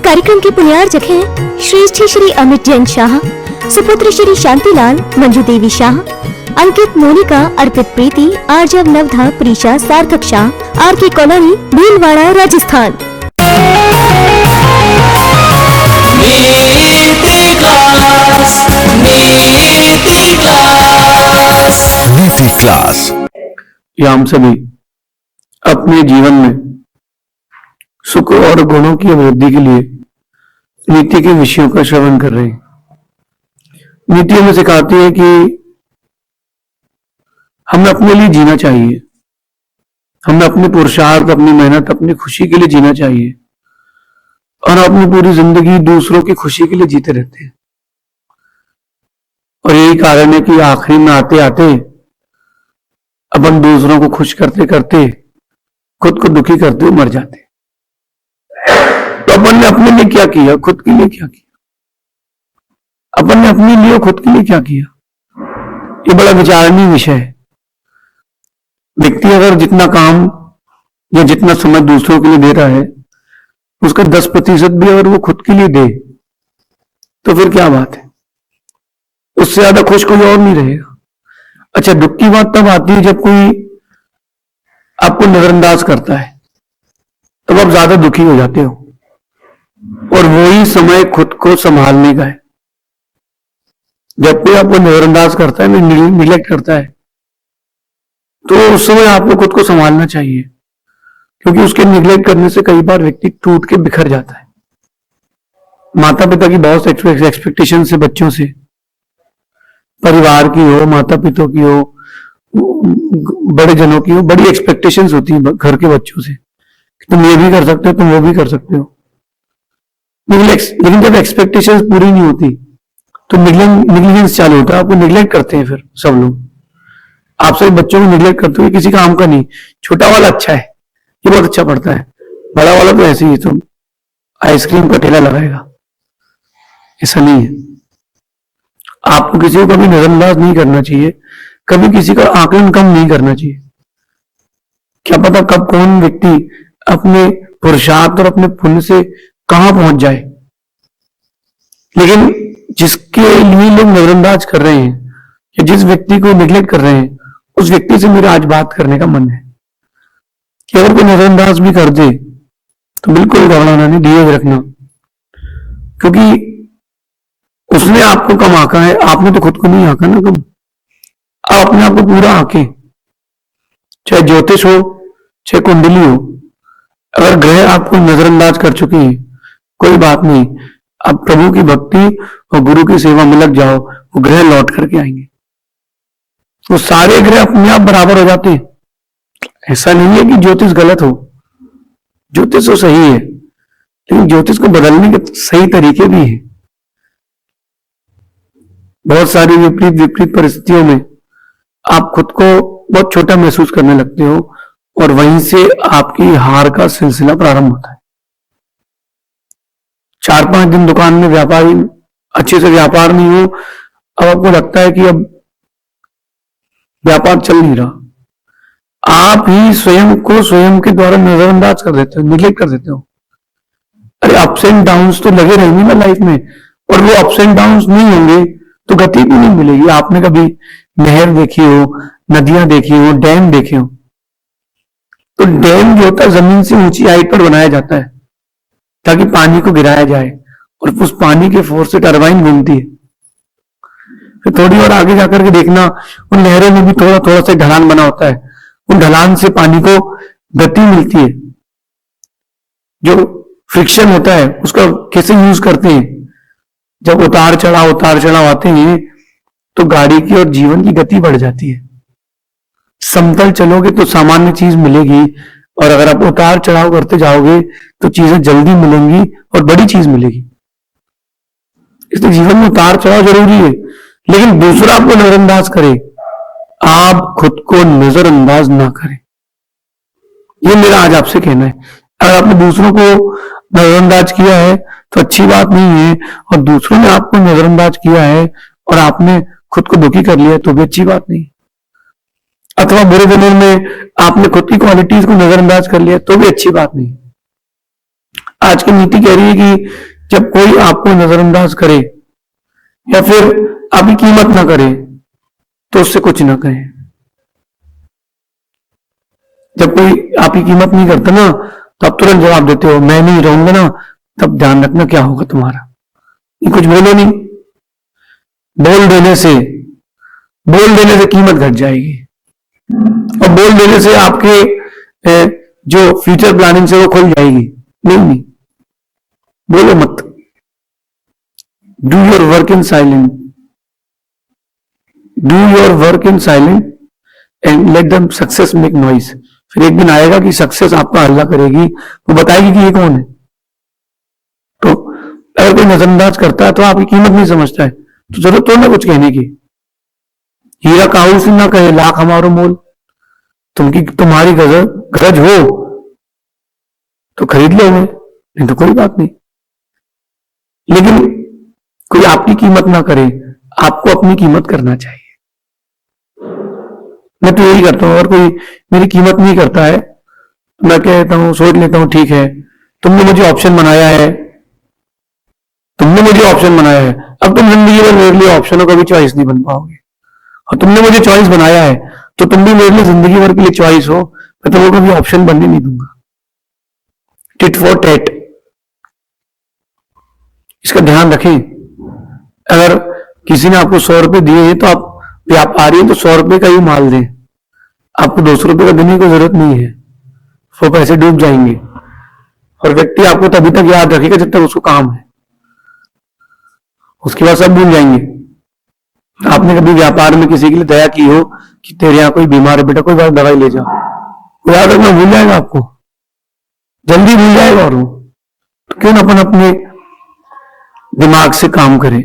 कार्यक्रम के पुण्यार्चक हैं श्रेष्ठ श्री अमित जैन शाह, सुपुत्र श्री शांतिलाल, मंजू देवी शाह, अंकित, मोनिका, अर्पित, प्रीति, आर्जव, नवधा, प्रीशा, सार्थक शाह, आर के कॉलोनी, भीलवाड़ा, राजस्थान। नीति क्लास। या हम सभी अपने जीवन में सुख और गुणों की अभिवृद्धि के लिए नीति के विषयों का श्रवण कर रहे हैं। नीति हमें सिखाती है कि हमें अपने लिए जीना चाहिए, हमें अपने पुरुषार्थ, अपनी मेहनत, अपनी खुशी के लिए जीना चाहिए और अपनी पूरी जिंदगी दूसरों की खुशी के लिए जीते रहते हैं। और यही कारण है कि आखिरी में आते आते अपन दूसरों को खुश करते करते खुद को दुखी करते हुए मर जाते। तो अपन ने अपने लिए क्या किया, खुद के लिए क्या किया, अपन ने अपने लिए खुद के लिए क्या किया, ये बड़ा विचारणीय विषय है। व्यक्ति अगर जितना काम या जितना समय दूसरों के लिए दे रहा है उसका 10% भी अगर वो खुद के लिए दे तो फिर क्या बात है, उससे ज्यादा खुश कोई और नहीं रहेगा। अच्छा, दुख की बात तब आती है जब कोई आपको नजरअंदाज करता है, तब आप ज्यादा दुखी हो जाते हो और वही समय खुद को संभालने का है। जब कोई आपको नजरअंदाज करता है, निग्लेक्ट करता है, तो उस समय आपको खुद को संभालना चाहिए, क्योंकि उसके निग्लेक्ट करने से कई बार व्यक्ति टूट के बिखर जाता है। माता पिता की बहुत एक्सपेक्टेशन से, बच्चों से, परिवार की हो, माता पिता की हो, बड़े जनों की हो, बड़ी एक्सपेक्टेशंस होती है घर के बच्चों से, तुम ये भी कर सकते हो, तुम वो भी कर सकते हो। लेकिन जब एक्सपेक्टेशंस पूरी नहीं होती तो निग्लिजेंस चालू होता है, आपको निग्लेक्ट करते हैं। फिर सब लोग आप सभी बच्चों को निग्लेक्ट करते हुए, किसी काम का नहीं, छोटा वाला अच्छा है, ये बहुत अच्छा पढ़ता है, बड़ा वाला तो ऐसे ही तुम आइसक्रीम का ठेला लगाएगा, ऐसा नहीं है। आपको किसी को कभी नजरअंदाज नहीं करना चाहिए, कभी किसी का आकलन कम नहीं करना चाहिए। क्या पता कब कौन व्यक्ति अपने पुरुषार्थ और अपने पुण्य से कहां पहुंच जाए। लेकिन जिसके लिए लोग नजरअंदाज कर रहे हैं या जिस व्यक्ति को निग्लेक्ट कर रहे हैं, उस व्यक्ति से मेरा आज बात करने का मन है कि अगर कोई नजरअंदाज भी कर दे तो बिल्कुल घबराना नहीं, धीरे रखना, क्योंकि उसने आपको कम आंका है, आपने तो खुद को नहीं आंका ना कम। आप अपने आप को पूरा आंके, चाहे ज्योतिष हो चाहे कुंडली हो। अगर ग्रह आपको नजरअंदाज कर चुके हैं, कोई बात नहीं, आप प्रभु की भक्ति और गुरु की सेवा में लग जाओ, वो ग्रह लौट करके आएंगे। वो सारे ग्रह अपने आप बराबर हो जाते हैं। ऐसा नहीं है कि ज्योतिष गलत हो, ज्योतिष तो सही है, लेकिन ज्योतिष को बदलने के सही तरीके भी हैं। बहुत सारी विपरीत परिस्थितियों में आप खुद को बहुत छोटा महसूस करने लगते हो और वहीं से आपकी हार का सिलसिला प्रारंभ होता है। 4-5 दिन दुकान में व्यापारी अच्छे से व्यापार नहीं हो, अब आपको लगता है कि अब व्यापार चल नहीं रहा। आप ही स्वयं को स्वयं के द्वारा नजरअंदाज कर देते हो, निग्लेक्ट कर देते हो। अरे अप्स एंड डाउन्स तो लगे रहेंगे ना लाइफ में, और वो अप्स एंड डाउन्स नहीं होंगे तो गति भी नहीं मिलेगी। आपने कभी नहर देखी हो, नदियां देखी हो, डैम देखे हो, तो डैम जो होता है जमीन से ऊंची हाइट पर बनाया जाता है ताकि पानी को गिराया जाए, और उस पानी के फोर्स से टरबाइन घूमती है। फिर थोड़ी और आगे जाकर के देखना, उन नहरों में भी थोड़ा थोड़ा सा ढलान बना होता है, उन ढलान से पानी को गति मिलती है। जो फ्रिक्शन होता है उसका कैसे यूज करते हैं, जब उतार चढ़ाव आते हैं तो गाड़ी की और जीवन की गति बढ़ जाती है। समतल चलोगे तो सामान्य चीज मिलेगी, और अगर आप उतार चढ़ाव करते जाओगे तो चीजें जल्दी मिलेंगी और बड़ी चीज मिलेगी। इसलिए जीवन में उतार चढ़ाव जरूरी है, लेकिन दूसरा आपको नजरअंदाज करे, आप खुद को नजरअंदाज ना करें। ये मेरा आज आपसे कहना है। अगर आपने दूसरों को नजरअंदाज किया है तो अच्छी बात नहीं है, और दूसरों ने आपको नजरअंदाज किया है और आपने खुद को दुखी कर लिया तो भी अच्छी बात नहीं। अथवा बुरे दिनों में आपने खुद की क्वालिटीज को नजरअंदाज कर लिया तो भी अच्छी बात नहीं। आज की नीति कह रही है कि जब कोई आपको नजरअंदाज करे या फिर आपकी कीमत ना करे तो उससे कुछ ना कहें। जब कोई आपकी कीमत नहीं करता ना तो आप तुरंत जवाब देते हो मैं नहीं रहूंगा ना, तब ध्यान रखना क्या होगा तुम्हारा। ये कुछ बोलो नहीं, बोल देने से कीमत घट जाएगी और बोल देने से आपके जो फ्यूचर प्लानिंग से वो खुल जाएगी। नहीं, बोलो मत। Do your work in silent, do your work in silent and let the success make noise. फिर एक दिन आएगा कि सक्सेस आपका हल्ला करेगी, वो बताएगी कि ये कौन है। तो अगर कोई नजरअंदाज करता है तो आपकी कीमत नहीं समझता है तो जरूरत तो ना कुछ कहने की। हीरा काहू से ना कहे लाख हमारो मोल। तुम्हारी गरज हो तो खरीद लो, नहीं तो कोई बात नहीं। लेकिन कोई आपकी कीमत ना करे, आपको अपनी कीमत करना चाहिए। मैं तो यही करता हूं। अगर कोई मेरी कीमत नहीं करता है तो मैं कहता हूं, सोच लेता हूं ठीक है तुमने मुझे ऑप्शन बनाया है, अब तुम जिंदगी में मेरे लिए ऑप्शनों का भी चॉइस नहीं बन पाओगे। और तुमने मुझे चॉइस बनाया है तो तुम भी मेरे लिए जिंदगी भर के लिए चॉइस हो। मैं तुम्हें कभी ऑप्शन बनने नहीं दूंगा। टिट फॉर टैट, इसका ध्यान रखें। अगर किसी ने आपको 100 रुपए दिए हैं तो आप व्यापारी हैं तो 100 रुपए का ही माल दें। आपको 200 रुपए का देने की जरूरत नहीं है, वो पैसे डूब जाएंगे। और व्यक्ति आपको तभी तक याद रखेगा जब तक उसको काम है, उसके बाद सब भूल जाएंगे। आपने कभी व्यापार में किसी के लिए दया की हो कि तेरे यहां कोई बीमार है बेटा, कोई बात दवाई ले जाओ, वो याद रखना भूल जाएगा, आपको जल्दी भूल जाएगा। और वो तो क्यों ना अपन अपने दिमाग से काम करें,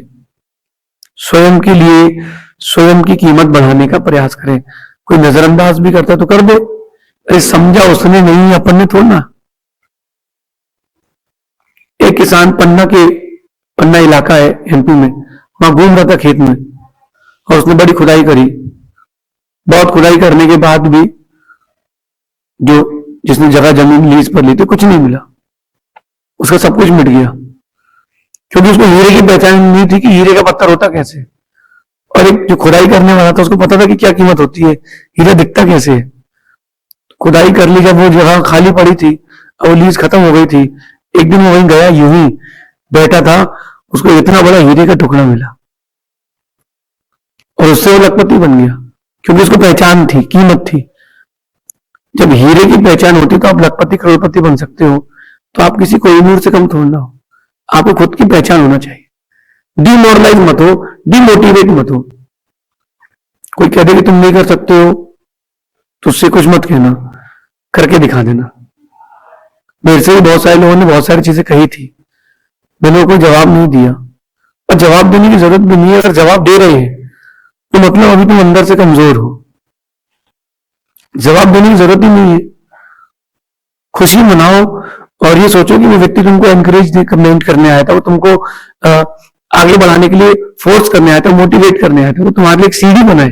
स्वयं के लिए स्वयं की कीमत बढ़ाने का प्रयास करें। कोई नजरअंदाज भी करता तो कर दो, अरे समझा उसने नहीं अपन ने थोड़ा ना। एक किसान पन्ना इलाका है एमपी में, वहां घूम रहा था खेत में और उसने बड़ी खुदाई करी। बहुत खुदाई करने के बाद भी जो जिसने जगह जमीन लीज पर ली थी कुछ नहीं मिला, उसका सब कुछ मिट गया। क्योंकि उसको हीरे की पहचान नहीं थी कि हीरे का पत्थर होता कैसे। और एक जो खुदाई करने वाला था उसको पता था कि क्या कीमत होती है, हीरा दिखता कैसे है। खुदाई कर ली, जब वो जगह खाली पड़ी थी और वो लीज खत्म हो गई थी, एक दिन वो वहीं गया, यूं ही बैठा था, उसको इतना बड़ा हीरे का टुकड़ा मिला और उससे वो लखपति बन गया। क्योंकि उसको पहचान थी, कीमत थी। जब हीरे की पहचान होती तो आप लखपति करोड़पति बन सकते हो, तो आप किसी कोहिनूर से कम थोड़ा ना हो। आपको खुद की पहचान होना चाहिए। डिमोरलाइज मत हो, डिमोटिवेट मत हो। कोई कह दे कि तुम नहीं कर सकते हो तो उससे कुछ मत कहना, करके दिखा देना। मेरे से भी बहुत सारे लोगों ने बहुत सारी चीजें कही थी, मैंने कोई जवाब नहीं दिया। और जवाब देने की जरूरत भी नहीं है। अगर जवाब दे रहे हैं तो मतलब अभी तुम अंदर से कमजोर हो। जवाब देने की जरूरत ही नहीं है। खुशी मनाओ और ये सोचो कि वो व्यक्ति तुमको एनकरेज कमेंट करने आया था, वो तुमको आगे बढ़ाने के लिए फोर्स करने आया था, मोटिवेट करने आया था। वो तुम्हारे लिए एक सीढ़ी बनाए।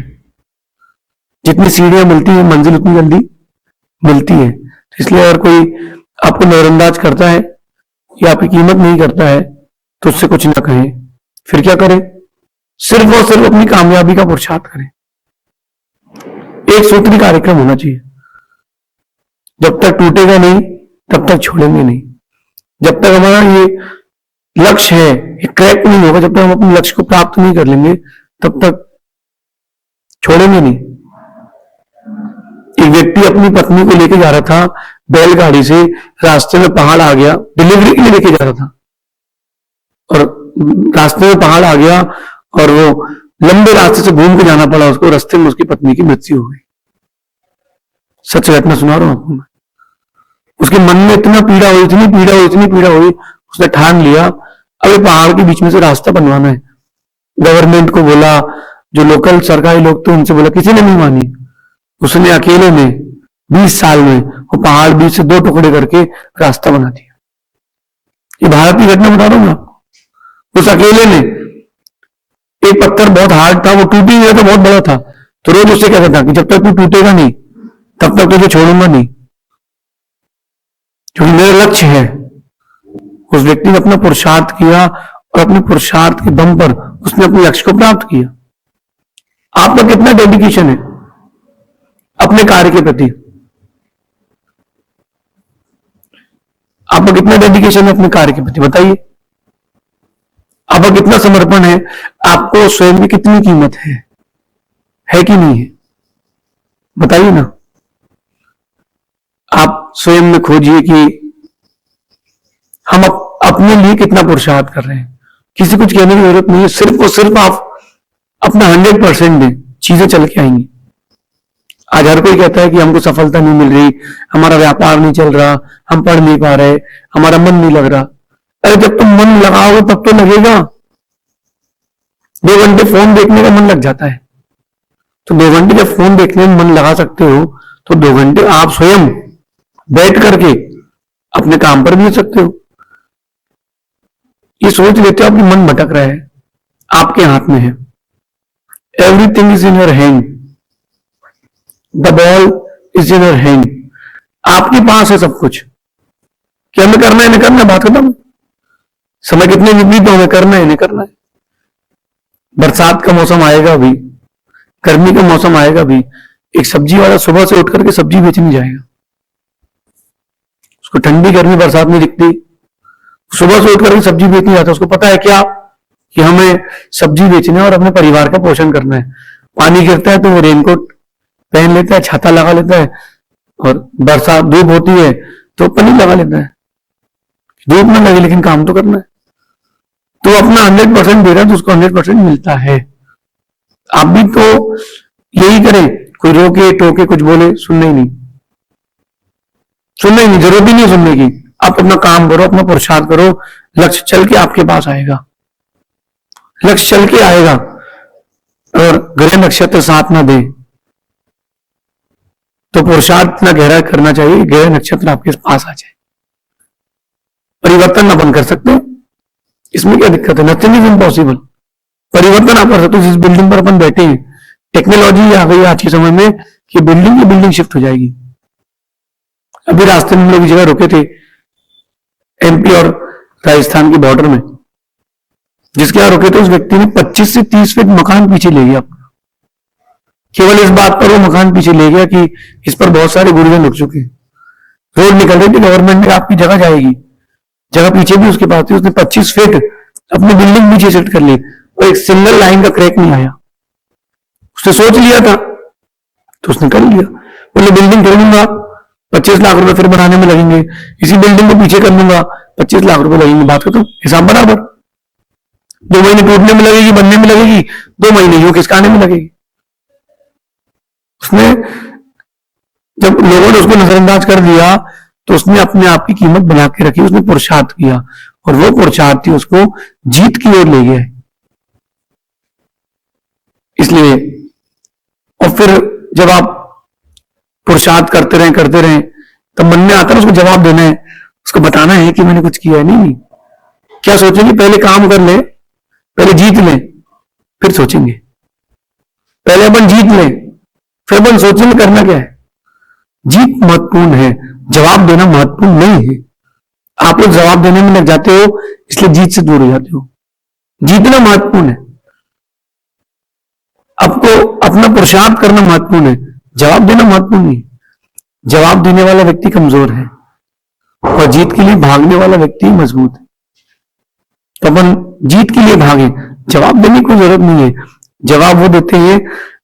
जितनी सीढ़ियां मिलती है मंजिल उतनी जल्दी मिलती है। इसलिए अगर कोई आपको नजरअंदाज करता है या आपकी कीमत नहीं करता है तो उससे कुछ ना कहें। फिर क्या करें? सिर्फ और सिर्फ अपनी कामयाबी का पुरुषार्थ करें। एक सूत्री कार्यक्रम होना चाहिए। जब तक टूटेगा नहीं तब तक छोड़ेंगे नहीं। जब तक हमारा ये लक्ष्य है ये क्रैक नहीं होगा, जब तक हम अपने लक्ष्य को प्राप्त नहीं कर लेंगे तब तक छोड़ेंगे नहीं। एक व्यक्ति अपनी पत्नी को लेके जा रहा था बैलगाड़ी से, रास्ते में पहाड़ आ गया, डिलीवरी के लिए लेके जा रहा था और रास्ते में पहाड़ आ गया और वो लंबे रास्ते से घूम के जाना पड़ा उसको। रास्ते में उसकी पत्नी की मृत्यु हो गई। सच घटना सुना रहा हूं आपको मैं। उसके मन में इतना पीड़ा हुई, इतनी पीड़ा हुई, उसने ठान लिया अब पहाड़ के बीच में से रास्ता बनवाना है। गवर्नमेंट को बोला, जो लोकल सरकारी लोग थे उनसे बोला, किसी ने नहीं मानी। उसने अकेले में 20 साल में वो पहाड़ बीच से 2 टुकड़े करके रास्ता बना दिया। ये भारत की घटना बता रहा हूं मैं। उस अकेले ने, एक पत्थर बहुत हार्ड था, वो टूट ही गया था, बहुत बड़ा था, तो रोज उससे कहता था कि जब तक तू टूटेगा नहीं तब तक तुझे छोड़ूंगा नहीं, क्योंकि मेरा लक्ष्य है। उस व्यक्ति ने अपना पुरुषार्थ किया और अपने पुरुषार्थ के दम पर उसने अपने लक्ष्य को प्राप्त किया। आपका कितना डेडिकेशन है अपने कार्य के प्रति? आपका कितना डेडिकेशन है अपने कार्य के प्रति? बताइए। आपका कितना समर्पण है? आपको स्वयं की कितनी कीमत है कि नहीं है? बताइए ना। आप स्वयं में खोजिए कि हम अपने लिए कितना पुरुषार्थ कर रहे हैं। किसी कुछ कहने की जरूरत नहीं है, सिर्फ और सिर्फ आप अपना 100% दें, चीजें चल के आएंगी। आज हर कोई कहता है कि हमको सफलता नहीं मिल रही, हमारा व्यापार नहीं चल रहा, हम पढ़ नहीं पा रहे, हमारा मन नहीं लग रहा। अरे जब तुम मन लगाओगे तब तो लगेगा। 2 घंटे फोन देखने का मन लग जाता है, तो 2 घंटे जब फोन देखने में मन लगा सकते हो तो 2 घंटे आप स्वयं बैठ करके अपने काम पर भी हो सकते हो। ये सोच लेते हो आपकी मन भटक रहा है, आपके हाथ में है। Everything is in your hand, the ball is in your hand. आपके पास है सब कुछ कि हमें करना है नहीं करना, बात खत्म। समय कितने विपरीत हो, हमें करना है नहीं करना है। बरसात का मौसम आएगा भी, गर्मी का मौसम आएगा भी, एक सब्जी वाला सुबह से उठ करके सब्जी बेचने जाएगा। उसको ठंडी गर्मी बरसात नहीं दिखती, सुबह से उठ करके सब्जी बेचने जाता है। उसको पता है क्या कि हमें सब्जी बेचना है और अपने परिवार का पोषण करना है। पानी गिरता है तो वो रेनकोट पहन लेता है, छाता लगा लेता है, और बरसात धूप होती है तो पन्नी लगा लेता है। धूप ना लगे लेकिन काम तो करना है। तो अपना 100% दे रहा है तो उसको 100% मिलता है। आप भी तो यही करें, कोई रोके टोके कुछ बोले सुनना ही नहीं, जरूरत ही नहीं सुनने की। आप अपना काम करो, अपना पुरुषार्थ करो, लक्ष्य चल के आपके पास आएगा, लक्ष्य चल के आएगा। और ग्रह नक्षत्र साथ ना दे तो पुरुषार्थ ना गहरा करना चाहिए, ग्रह नक्षत्र आपके पास आ जाए। परिवर्तन अपन कर सकते हैं, इसमें क्या दिक्कत है? Nothing is impossible. परिवर्तन आप कर सकते हो। जिस बिल्डिंग पर अपन बैठे हैं, टेक्नोलॉजी आ गई आज के समय में कि बिल्डिंग की बिल्डिंग शिफ्ट हो जाएगी। अभी रास्ते में हम लोग जगह रुके थे एमपी और राजस्थान की बॉर्डर में, जिसके यहां रुके थे उस व्यक्ति ने 25 से 30 फीट मकान पीछे ले गया। केवल इस बात पर वो मकान पीछे ले गया कि इस पर बहुत सारे गुर्जर लुट चुके। रोड निकल रही थी, गवर्नमेंट ने आपकी जगह जाएगी, जगह पीछे भी उसके पास थी। उसने 25 फीट अपनी बिल्डिंग पीछे शिफ्ट कर ली और एक सिंगल लाइन का क्रैक नहीं आया। उसने सोच लिया था तो उसने कर लिया। बोले बिल्डिंग कर लूंगा, 25 लाख रुपए फिर बनाने में लगेंगे, इसी बिल्डिंग को पीछे कर लूंगा, 25 लाख रुपए लगेंगे। बात खत्म, हिसाब बराबर। 2 महीने टूटने में लगेगी, बनने में लगेगी, 2 महीने यूं खिसकाने में लगेगी। उसने जब लोगों ने उसको नजरअंदाज कर दिया तो उसने अपने आप की कीमत बना के रखी, उसने पुरुषार्थ किया और वो पुरुषार्थ ही उसको जीत की ओर ले गया। इसलिए और फिर जब आप पुरुषार्थ करते रहे तब मन में आता है उसको जवाब देना है, उसको बताना है कि मैंने कुछ किया नहीं। क्या सोचेंगे? पहले काम कर ले, पहले जीत ले, फिर सोचेंगे। पहले अपन जीत ले, फिर अपन सोचेंगे करना क्या है। जीत महत्वपूर्ण है, जवाब देना महत्वपूर्ण नहीं है। आप लोग जवाब देने में लग जाते हो, इसलिए जीत से दूर हो जाते हो। जीतना महत्वपूर्ण है, आपको अपना पुरुषार्थ करना महत्वपूर्ण है, जवाब देना महत्वपूर्ण नहीं। जवाब देने वाला व्यक्ति कमजोर है और जीत के लिए भागने वाला व्यक्ति मजबूत है। तो अपन जीत के लिए भागे, जवाब देने की जरूरत नहीं है। जवाब वो देते हैं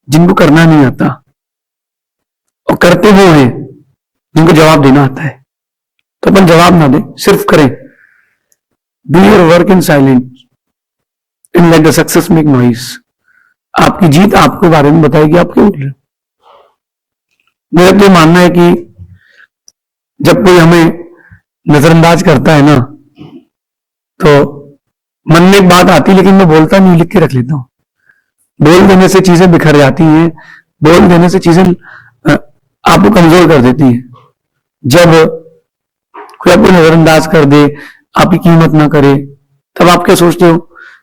जिनको करना नहीं आता, और करते वो हैं जिनको जवाब देना आता है। तो अपन जवाब ना दें, सिर्फ करें। Do your work in silence and let the success make noise. आपकी जीत आपके बारे में बताएगी, आप क्यों उठ रहे हो। मेरा तो मानना है कि जब कोई हमें नजरअंदाज करता है ना, तो मन में एक बात आती है लेकिन मैं बोलता नहीं, लिख के रख लेता हूं। बोल देने से चीजें बिखर जाती हैं, बोल देने से चीजें आपको कमजोर कर देती है। जब कोई आपको नजरअंदाज कर दे, आपकी कीमत ना करे, तब आप क्या सोचते हो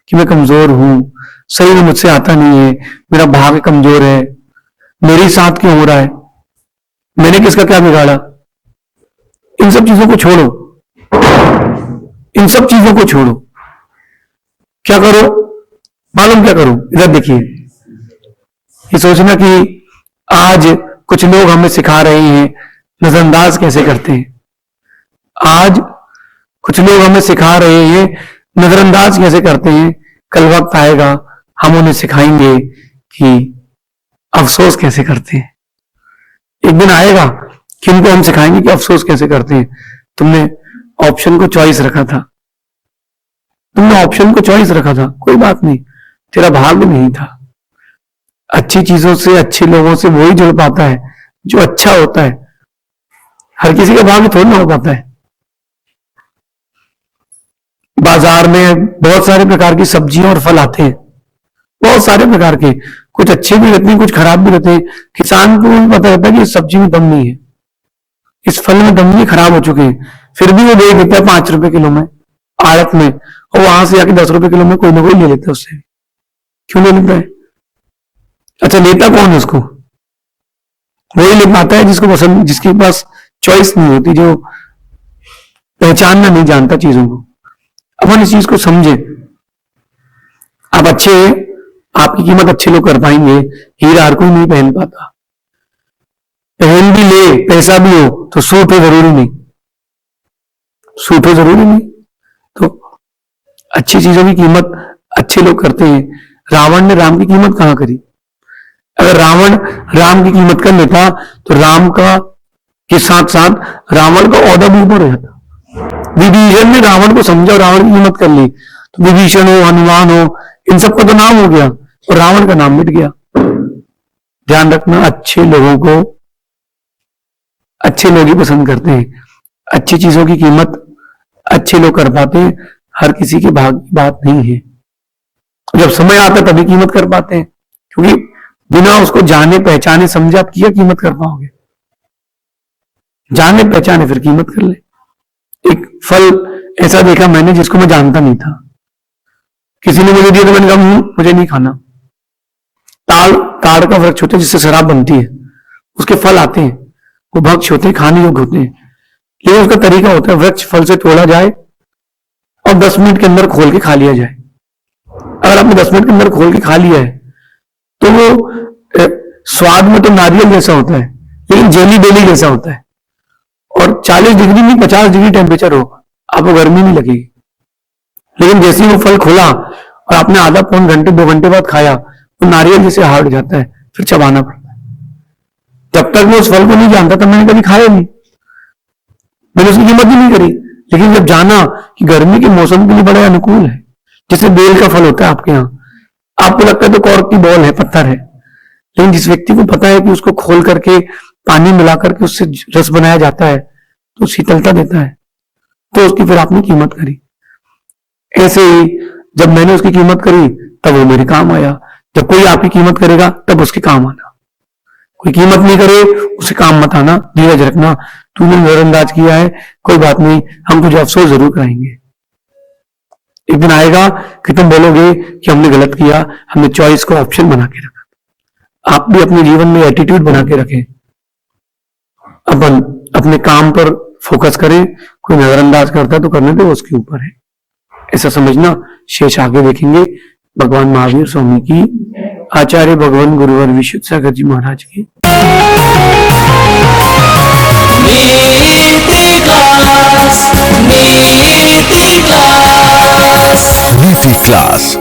कि मैं कमजोर हूं, सही में मुझसे आता नहीं है, मेरा भाग्य कमजोर है, मेरे साथ क्यों हो रहा है, मैंने किसका क्या बिगाड़ा। इन सब चीजों को छोड़ो, इन सब चीजों को छोड़ो। क्या करो मालूम क्या करो? इधर देखिए, ये सोचना कि आज कुछ लोग हमें सिखा रहे हैं नजरअंदाज कैसे करते हैं। आज कुछ लोग हमें सिखा रहे हैं नजरअंदाज कैसे करते हैं। कल वक्त आएगा हम उन्हें सिखाएंगे कि अफसोस कैसे करते हैं। एक दिन आएगा कि उनको हम सिखाएंगे कि अफसोस कैसे करते हैं। तुमने ऑप्शन को चॉइस रखा था, तुमने ऑप्शन को चॉइस रखा था, कोई बात नहीं, तेरा भाग्य नहीं था। अच्छी चीजों से, अच्छे लोगों से वही जुड़ पाता है जो अच्छा होता है। हर किसी का भाग्य थोड़ा ना हो पाता है। बाजार में बहुत सारे प्रकार की सब्जियां और फल आते हैं, बहुत सारे प्रकार के, कुछ अच्छे भी रहते हैं, कुछ खराब भी रहते हैं। किसान को भी पता रहता है कि इस सब्जी में दम नहीं है, इस फल में दम नहीं, खराब हो चुके हैं, फिर भी वो बेच देता है 5 रुपए किलो में आड़त में, और वहां से आके 10 रुपए किलो में कोई ना कोई ले लेता है उससे। क्यों ले लेता है? अच्छा, लेता कौन है उसको? वही ले पाता है जिसको पसंद, जिसके पास चॉइस नहीं होती, जो पहचानना नहीं जानता चीजों को। अपन इस चीज को समझे। आप अच्छे हैं, आपकी कीमत अच्छे लोग कर पाएंगे। हीरा हर कोई नहीं पहन पाता। पहन भी ले, पैसा भी हो, तो सूट हो जरूरी नहीं, सूट हो जरूरी नहीं। तो अच्छी चीजों की कीमत अच्छे लोग करते हैं। रावण ने राम की कीमत कहां करी? अगर रावण राम की कीमत कर लेता तो राम का के साथ साथ रावण का ओहदा भी ऊपर हो जाता। विभीषण ने रावण को समझा और रावण की कीमत कर ली, तो विभीषण हो, हनुमान हो, इन सबका तो नाम हो गया और रावण का नाम मिट गया। ध्यान रखना, अच्छे लोगों को अच्छे लोग ही पसंद करते हैं। अच्छी चीजों की कीमत अच्छे लोग कर पाते हैं, हर किसी के भाग्य की बात नहीं है। जब समय आता है तभी कीमत कर पाते हैं, क्योंकि बिना उसको जाने पहचाने समझे आप किया कीमत कर पाओगे? जाने पहचाने फिर कीमत कर ले। एक फल ऐसा देखा मैंने जिसको मैं जानता नहीं था, किसी ने मुझे दिया तो मैंने कहा मुझे नहीं खाना। ताड़ का वृक्ष होता है जिससे शराब बनती है, उसके फल आते हैं, वो भक्ष होते हैं, खाने योग्य होते हैं, लेकिन उसका तरीका होता है वृक्ष फल से तोड़ा जाए और 10 मिनट के अंदर खोल के खा लिया जाए। अगर आपने 10 मिनट के अंदर खोल के खा लिया है तो वो स्वाद में तो नारियल जैसा होता है, लेकिन जेली बेली जैसा होता है। और 40 डिग्री में 50 डिग्री टेम्परेचर हो, आपको गर्मी नहीं लगेगी। लेकिन जैसे ही वो फल खुला और आपने आधा पौन घंटे 2 घंटे बाद खाया, वो नारियल जैसे हार्ड हो जाता है, फिर चबाना पड़ता है। जब तक मैं उस फल को नहीं जानता तब मैंने कभी खाया नहीं, मैंने उसकी कीमत भी नहीं करी। लेकिन जब जाना कि गर्मी के मौसम के लिए बड़ा अनुकूल है, जैसे बेल का फल होता है आपके यहाँ, आपको लगता है तो कॉर्क की बॉल है, पत्थर है, लेकिन जिस व्यक्ति को पता है कि उसको खोल करके पानी मिला करके उससे रस बनाया जाता है तो शीतलता देता है, तो उसकी फिर आपने कीमत करी। ऐसे ही जब मैंने उसकी कीमत करी तब वो मेरे काम आया। जब कोई आपकी कीमत करेगा तब उसके काम आना। कोई कीमत नहीं करे उसे काम मत आना। धीरज रखना, तूने नजरअंदाज किया है, कोई बात नहीं, हम तुझे अफसोस जरूर कराएंगे। एक दिन आएगा कि तुम बोलोगे कि हमने गलत किया, हमने चॉइस को ऑप्शन बना के रखा। आप भी अपने जीवन में एटीट्यूड बना के रखें, अपन अपने काम पर फोकस करें। कोई नजरअंदाज करता है तो करने दो, उसके ऊपर है, ऐसा समझना। शेष आगे देखेंगे। भगवान महावीर स्वामी की, आचार्य भगवान गुरुवर विशुद्ध सागर जी महाराज की। नीति क्लास।